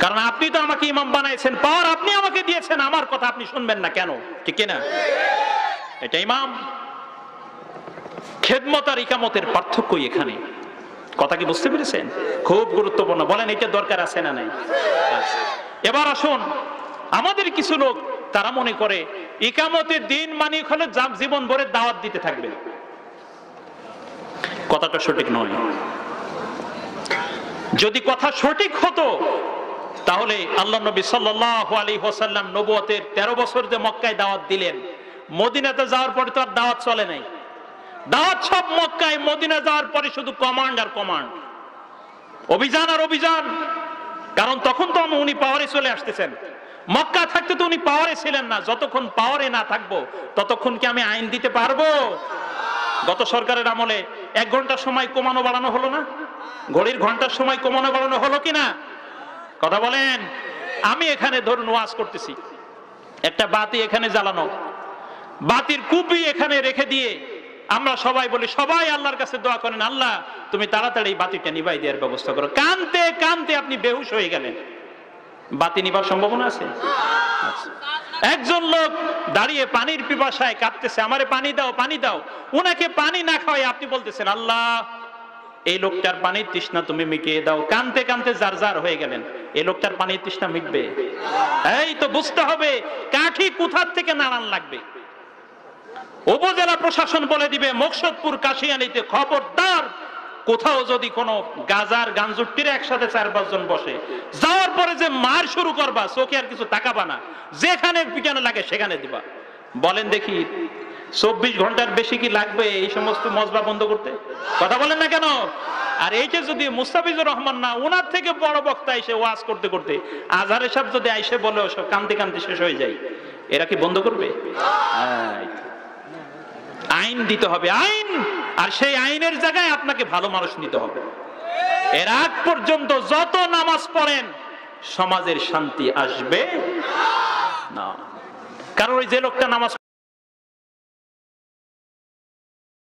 কারণ আপনি তো আমাকে ইমাম বানাইছেন, পাওয়ার আপনি আমাকে দিয়েছেন, আমার কথা আপনি শুনবেন না কেন? ঠিক কিনা? এটা ইমাম। খেদমত আর ইকামতের পার্থক্যই এখানে। কথা কি বুঝতে পেরেছেন? খুব গুরুত্বপূর্ণ। বলেন এটা দরকার আছে না নাই? এবার আসুন, আমাদের কিছু লোক তারা মনে করে ইকামতের দিন মানে হলে জীবন ভরে দাওয়াত দিতে থাকবে। কথাটা সঠিক নয়। যদি কথা সঠিক হতো তাহলে আল্লাহ নবী সাল্লাল্লাহু আলাইহি ওয়াসাল্লাম নবুয়তের 13 বছর যে মক্কায় দাওয়াত দিলেন, মদিনাতে যাওয়ার পরে তো আর দাওয়াত চলে নাই। দাওয়াত সব মক্কায়, মদিনা যাওয়ার পরে শুধু কমান্ড আর কমান্ড, অভিযান আর অভিযান। কারণ তখন তো উনি পাওয়ারে চলে আসতেছেন। মক্কা থাকতে তো উনি পাওয়ারে ছিলেন না। যতক্ষণ পাওয়ারে না থাকবো ততক্ষণ কি আমি আইন দিতে পারবো? গত সরকারের আমলে 1 ঘন্টার সময় কমানো বাড়ানো হলো না? ঘড়ির ঘন্টার সময় কমানো বাড়ানো হলো কিনা? কথা বলেন। আমি এখানে ধরুন ওয়াজ করতেছি, একটা বাতি এখানে জ্বালানো, বাতির কুপি এখানে রেখে দিয়ে আমরা সবাই বলি, সবাই আল্লাহর কাছে দোয়া করেন, আল্লাহ তুমি তাড়াতাড়ি বাতিটা নিভাই দেওয়ার ব্যবস্থা করো। কানতে কানতে আপনি বেহুশ হয়ে গেলেন, বাতি নিবার সম্ভাবনা আছে? একজন লোক দাঁড়িয়ে পানির পিপাসায় কাঁদতেছে, আমারে পানি দাও পানি দাও। উনাকে পানি না খাওয়াই আপনি বলতেছেন, আল্লাহ এই লোকটার পানির তৃষ্ণা তুমি মিটিয়ে দাও। কানতে কানতে জার জার হয়ে গেলেন, এই লোকটার পানির তৃষ্ণা মিটবে? এই তো বুঝতে হবে কাঠি কোথার থেকে নাড়ান লাগবে। উপজেলা প্রশাসন বলে দিবে মকসুদপুর কাশিয়ানীতে খবরদার কোথাও যদি কোনো গাজার গাঞ্জুটির একসাথে 4-5 জন বসে, যাওয়ার পরে যে মার শুরু করবা, চোখে আর কিছু তাকাবা না, যেখানে পিটানো লাগে সেখানে দিবা। বলেন দেখি 24 ঘন্টার বেশি কি লাগবে এই সমস্ত মজবা বন্ধ করতে? কথা বলেন না কেন? আর এইটা যদি মুস্তাফিজুর রহমান না, ওনার থেকে বড় বক্তা এসে ওয়াজ করতে করতে আজহারের সাহেব যদি আইসে বলে সব কানতে কানতে শেষ হয়ে যায়, এরা কি বন্ধ করবে? আইন দিতে হবে, আইন। আর সেই আইনের জায়গায় আপনাকে ভালো মানুষ নিতে হবে। এর আগ পর্যন্ত যত নামাজ পড়েন সমাজের শান্তি আসবে না। কারণ ওই যে লোকটা নামাজ